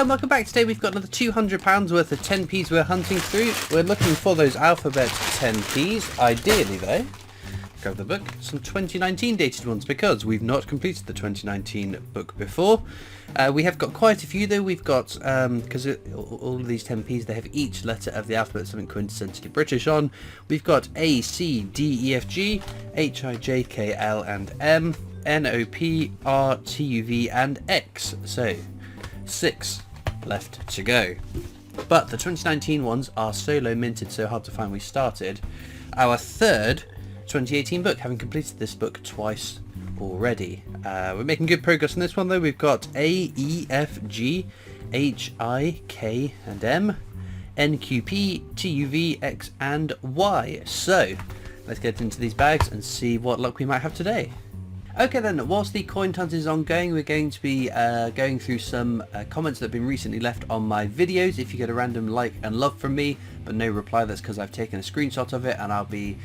Hello and welcome back. Today we've got another £200 worth of 10p's we're hunting through. We're looking for those alphabet 10p's, ideally though. Grab the book, some 2019 dated ones because we've not completed the 2019 book before. We have got quite a few though. We've got, because all of these 10p's, they have each letter of the alphabet something quintessentially British on. We've got A, C, D, E, F, G, H, I, J, K, L and M, N, O, P, R, T, U, V and X. So 6 left to go. But the 2019 ones are so low minted, so hard to find. We started our third 2018 book, having completed this book twice already. We're making good progress on this one though. We've got A, E, F, G, H, I, K and M, N, Q, P, T, U, V, X and Y. So let's get into these bags and see what luck we might have today. Okay then, whilst the coin hunt is ongoing, we're going to be going through some comments that have been recently left on my videos. If you get a random like and love from me but no reply, that's because I've taken a screenshot of it and I'll be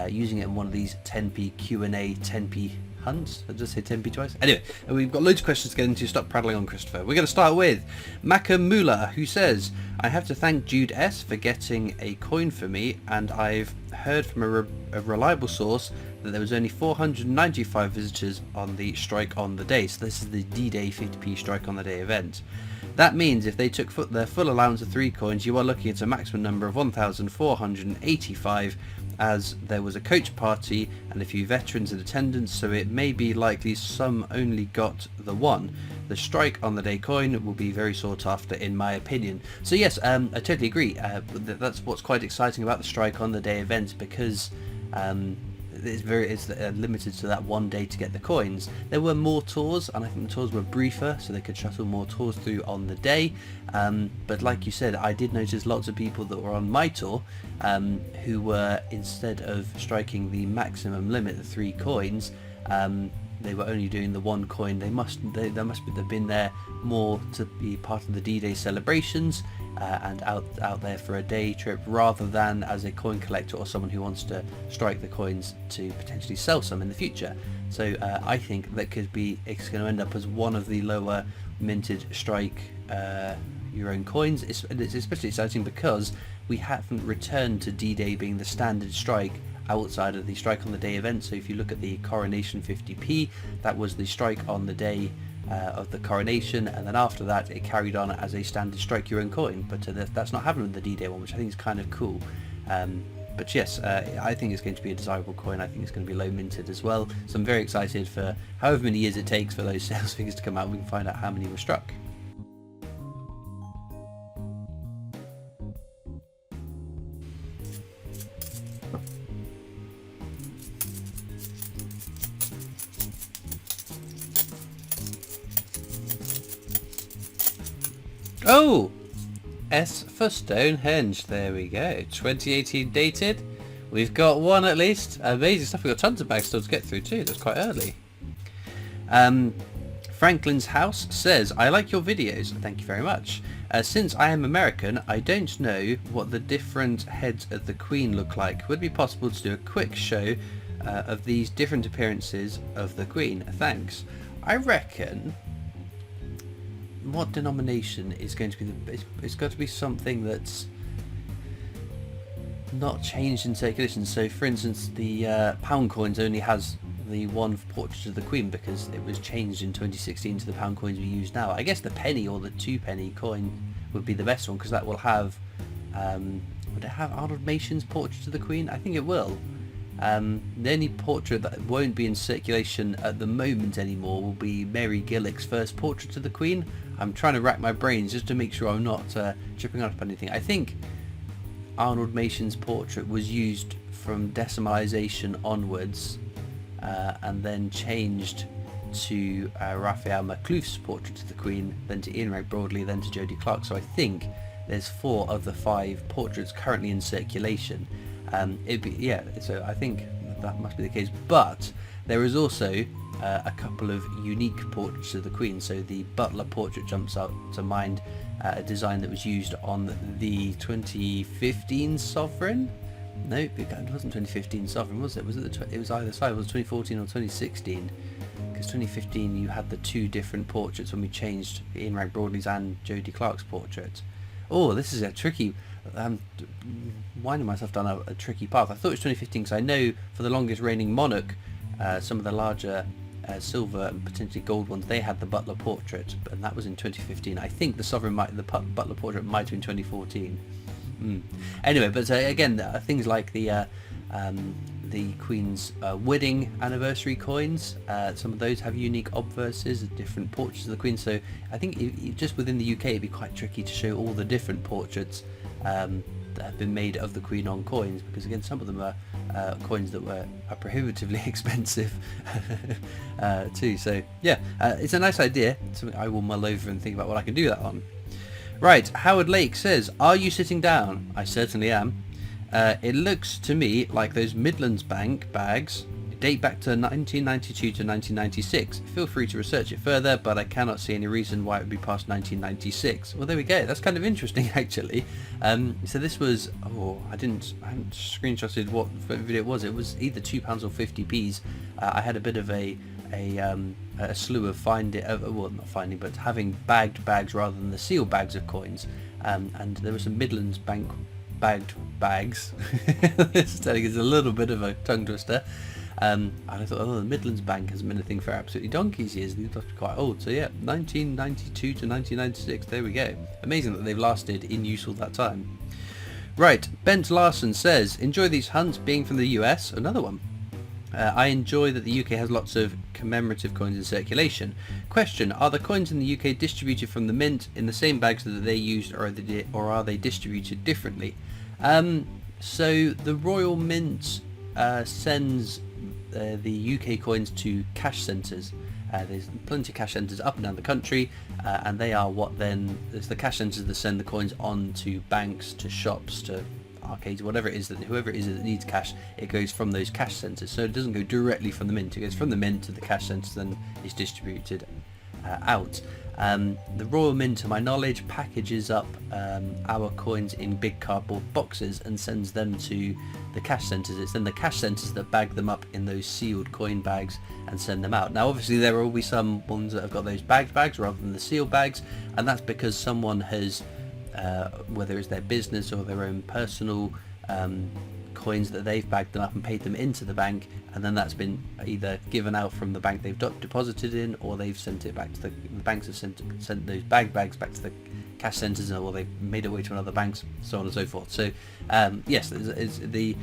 using it in one of these 10p Q&A 10p hunts. I just say 10p twice. Anyway, we've got loads of questions to get into. Stop prattling on, Christopher. We're going to start with Makamula, who says, I have to thank Jude S for getting a coin for me, and I've heard from a reliable source that there was only 495 visitors on the strike on the day. So this is the DDay 50p strike on the day event. That means if they took their full allowance of 3 coins, you are looking at a maximum number of 1,485, as there was a coach party and a few veterans in attendance, so it may be likely some only got the one. The strike on the day coin will be very sought after in my opinion. So yes, I totally agree. That's what's quite exciting about the strike on the day event, because it's limited to that one day to get the coins. There were more tours, and I think the tours were briefer, so they could shuttle more tours through on the day. But like you said, I did notice lots of people that were on my tour who were, instead of striking the maximum limit of 3 coins, they were only doing the 1 coin. They must have been there more to be part of the D-Day celebrations and out there for a day trip, rather than as a coin collector or someone who wants to strike the coins to potentially sell some in the future. So I think that it's going to end up as one of the lower minted strike your own coins. It's especially exciting because we haven't returned to D-Day being the standard strike outside of the strike on the day event. So if you look at the Coronation 50p, that was the strike on the day of the coronation, and then after that it carried on as a standard strike your own coin. But that's not happening with the D-Day one, which I think is kind of cool. But yes, I think it's going to be a desirable coin. I think it's going to be low minted as well, so I'm very excited for however many years it takes for those sales figures to come out. We can find out how many were struck. Oh! S for Stonehenge. There we go. 2018 dated. We've got one at least. Amazing stuff. We've got tons of bags still to get through too. That's quite early. Franklin's House says, I like your videos. Thank you very much. Since I am American, I don't know what the different heads of the Queen look like. Would it be possible to do a quick show of these different appearances of the Queen? Thanks. I reckon what denomination is going to be it's got to be something that's not changed in circulation. So for instance, the pound coins only has the one portrait of the Queen because it was changed in 2016 to the pound coins we use now. I guess the penny or the 2p coin would be the best one, because that will have would it have Arnold Mason's portrait of the Queen? I think it will. The only portrait that won't be in circulation at the moment anymore will be Mary Gillick's first portrait of the Queen. I'm trying to rack my brains just to make sure I'm not tripping up anything. I think Arnold Mason's portrait was used from decimalisation onwards and then changed to Raphael Maclouf's portrait of the Queen, then to Ian Wright Broadley, then to Jodie Clark. So I think there's 4 of the 5 portraits currently in circulation. So I think that must be the case, but there is also a couple of unique portraits of the Queen. So the Butler portrait jumps out to mind, a design that was used on the 2015 Sovereign. No, it wasn't 2015 Sovereign, was it? Was it? It was either side. It was 2014 or 2016. because 2015 you had the two different portraits when we changed Ian Rag Broadley's and Jodie Clark's portrait. Oh, this is a tricky, winding myself down a tricky path. I thought it was 2015 because I know for the longest reigning monarch, some of the larger silver and potentially gold ones, they had the Butler portrait, and that was in 2015. I think the Butler portrait might have been 2014. Anyway, but again, things like the Queen's wedding anniversary coins, some of those have unique obverses, different portraits of the Queen, so I think just within the UK it'd be quite tricky to show all the different portraits that have been made of the Queen on coins, because again some of them are coins that are prohibitively expensive too. So yeah, it's a nice idea, something I will mull over and think about what I can do that on. Right, Howard Lake says, are you sitting down? I certainly am. It looks to me like those Midlands Bank bags date back to 1992 to 1996. Feel free to research it further, but I cannot see any reason why it would be past 1996. Well, there we go. That's kind of interesting, actually. So this was, I hadn't screenshotted what video it was. It was either £2 or 50p's. I had a bit of a slew of having bagged bags rather than the sealed bags of coins, and there were some Midlands Bank bagged bags. This is telling us a little bit of a tongue twister. And I thought, the Midlands Bank hasn't been a thing for absolutely donkey's years. These are quite old. So yeah, 1992 to 1996. There we go. Amazing that they've lasted in use all that time. Right, Bent Larson says, enjoy these hunts being from the US. Another one. I enjoy that the UK has lots of commemorative coins in circulation. Question, are the coins in the UK distributed from the mint in the same bags that they used, or are they distributed differently? So the Royal Mint sends the UK coins to cash centres. There's plenty of cash centres up and down the country, and they are it's the cash centres that send the coins on to banks, to shops, to arcades, whatever it is, that whoever it is that needs cash, it goes from those cash centres. So it doesn't go directly from the mint, it goes from the mint to the cash centres, then is distributed out. The Royal Mint, to my knowledge, packages up our coins in big cardboard boxes and sends them to the cash centres. It's then the cash centres that bag them up in those sealed coin bags and send them out. Now obviously there will be some ones that have got those bagged bags rather than the sealed bags, and that's because someone has, whether it's their business or their own personal coins, that they've bagged them up and paid them into the bank, and then that's been either given out from the bank they've deposited in, or they've sent it back to the banks have sent those bagged bags back to the cash centres, or they've made it way to another banks, so on and so forth. So yes, the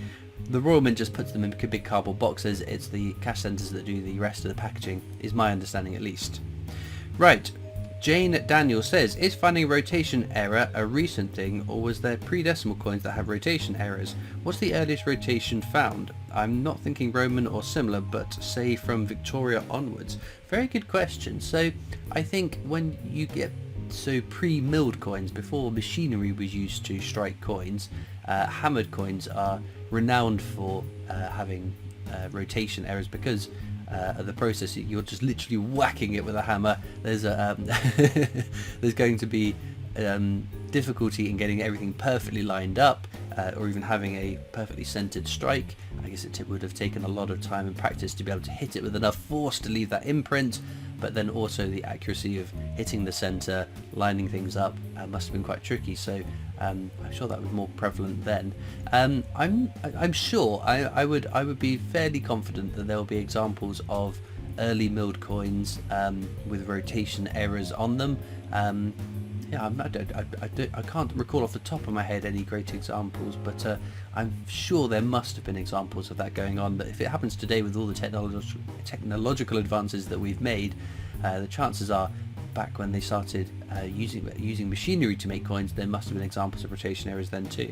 Royal Mint just puts them in big cardboard boxes. It's the cash centres that do the rest of the packaging, is my understanding at least. Right, Jane Daniel says, is finding rotation error a recent thing, or was there pre-decimal coins that have rotation errors? What's the earliest rotation found? I'm not thinking Roman or similar, but say from Victoria onwards. Very good question. So I think when you get pre-milled coins, before machinery was used to strike coins, hammered coins are renowned for having rotation errors, because of the process. You're just literally whacking it with a hammer. There's there's going to be difficulty in getting everything perfectly lined up, or even having a perfectly centered strike. I guess it would have taken a lot of time and practice to be able to hit it with enough force to leave that imprint, but then also the accuracy of hitting the center, lining things up, must have been quite tricky. So I'm sure that was more prevalent then. I'm sure I would be fairly confident that there will be examples of early milled coins with rotation errors on them. I can't recall off the top of my head any great examples, but I'm sure there must have been examples of that going on. But if it happens today with all the technological advances that we've made, the chances are back when they started using machinery to make coins, there must have been examples of rotation errors then too.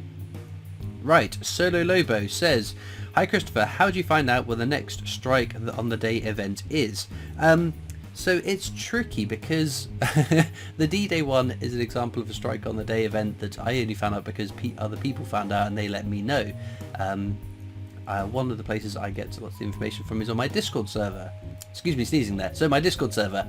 Right, Solo Lobo says, hi Christopher, how do you find out where the next strike on the day event is? So it's tricky, because the D-Day one is an example of a strike on the day event that I only found out because other people found out and they let me know. One of the places I get lots of information from is on my Discord server. Excuse me sneezing there. So my Discord server.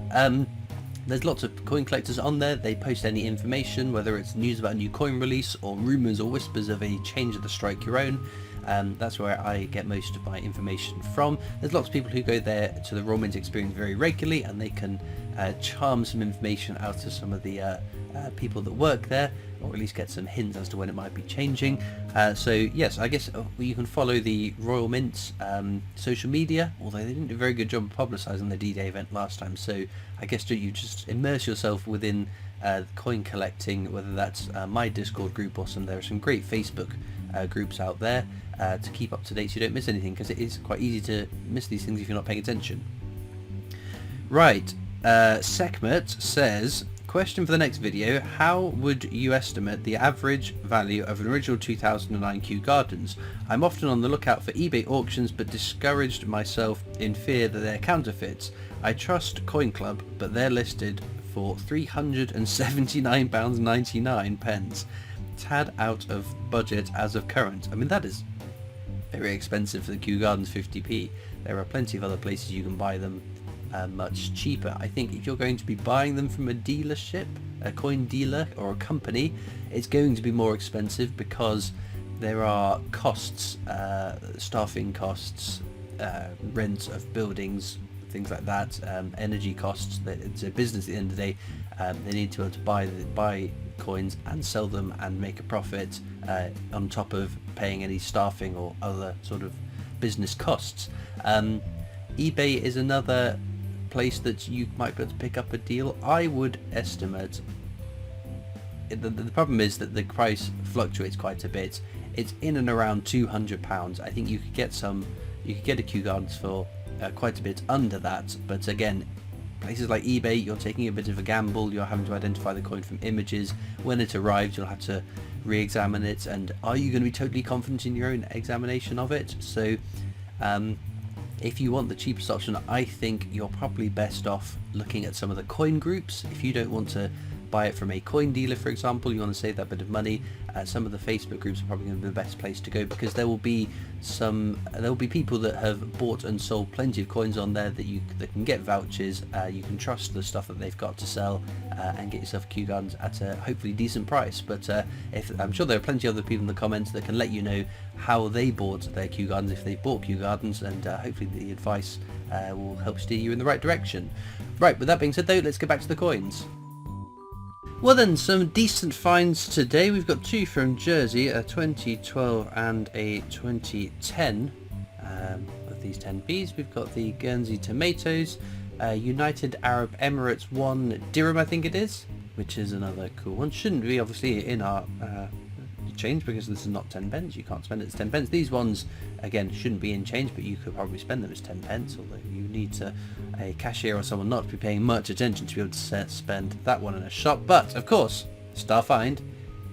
There's lots of coin collectors on there. They post any information, whether it's news about a new coin release or rumours or whispers of a change of the strike your own. That's where I get most of my information from. There's lots of people who go there to the Royal Mint experience very regularly, and they can charm some information out of some of the people that work there, or at least get some hints as to when it might be changing. So yes, I guess you can follow the Royal Mint's social media, although they didn't do a very good job of publicising the D-Day event last time. So I guess you just immerse yourself within coin collecting, whether that's my Discord group or there are some great Facebook groups out there to keep up to date so you don't miss anything, because it is quite easy to miss these things if you're not paying attention. Right, Sekhmet says, question for the next video: how would you estimate the average value of an original 2009 Kew Gardens? I'm often on the lookout for eBay auctions, but discouraged myself in fear that they're counterfeits. I trust Coin Club, but they're listed for £379.99, tad out of budget as of current. I mean, that is very expensive for the Kew Gardens 50p. There are plenty of other places you can buy them much cheaper. I think if you're going to be buying them from a dealership, a coin dealer or a company, it's going to be more expensive because there are costs, staffing costs, rent of buildings, things like that, energy costs. It's a business at the end of the day. They need to be able to buy coins and sell them and make a profit on top of paying any staffing or other sort of business costs. eBay is another place that you might be able to pick up a deal. I would estimate, the problem is that the price fluctuates quite a bit. It's in and around £200. I think you could get a Kew Gardens for quite a bit under that, but again, places like eBay, you're taking a bit of a gamble. You're having to identify the coin from images. When it arrives, you'll have to re-examine it, and are you going to be totally confident in your own examination of it? So if you want the cheapest option, I think you're probably best off looking at some of the coin groups. If you don't want to buy it from a coin dealer, for example, you want to save that bit of money, some of the Facebook groups are probably going to be the best place to go, because there will be people that have bought and sold plenty of coins on there that can get vouchers. You can trust the stuff that they've got to sell and get yourself Kew Gardens at a hopefully decent price. But I'm sure there are plenty of other people in the comments that can let you know how they bought their Kew Gardens, if they bought Kew Gardens, and hopefully the advice will help steer you in the right direction. Right, with that being said though, let's get back to the coins. Well then, some decent finds today. We've got two from Jersey, a 2012 and a 2010 of these 10p's. We've got the Guernsey tomatoes, United Arab Emirates 1 dirham I think it is, which is another cool one. Shouldn't be obviously in our change because this is not 10 pence. You can't spend it as 10 pence. These ones again shouldn't be in change, but you could probably spend them as 10 pence, although you need a cashier or someone not to be paying much attention to be able to spend that one in a shop. But of course, star find,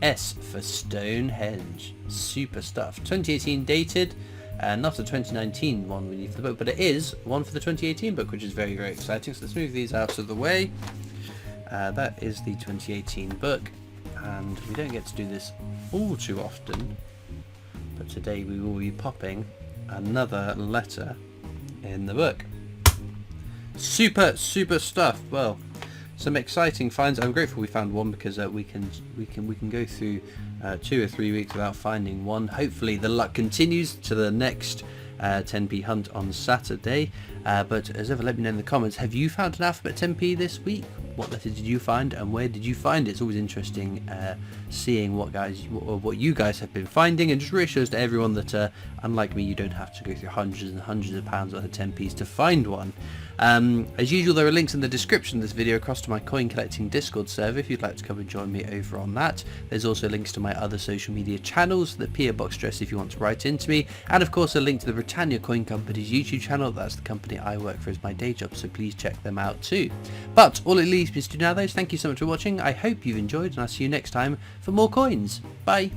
S for Stonehenge. Super stuff. 2018 dated, not a 2019 one we need for the book, but it is one for the 2018 book, which is very, very exciting. So let's move these out of the way. That is the 2018 book, and we don't get to do this all too often, but today we will be popping another letter in the book. Super stuff. Well, some exciting finds. I'm grateful we found one, because we can go through 2 or 3 weeks without finding one. Hopefully the luck continues to the next 10p hunt on Saturday. But as ever, let me know in the comments, have you found an alphabet 10p this week? What letter did you find, and where did you find it? It's always interesting seeing what you guys have been finding, and just reassures to everyone that unlike me, you don't have to go through hundreds and hundreds of pounds worth of 10p's to find one. As usual, there are links in the description of this video across to my coin collecting Discord server if you'd like to come and join me over on that. There's also links to my other social media channels, the PO Box address if you want to write into me, and of course a link to the Britannia Coin Company's YouTube channel. That's the company I work for as my day job, so please check them out too. But all it leaves me to do now though is thank you so much for watching. I hope you've enjoyed, and I'll see you next time for more coins. Bye!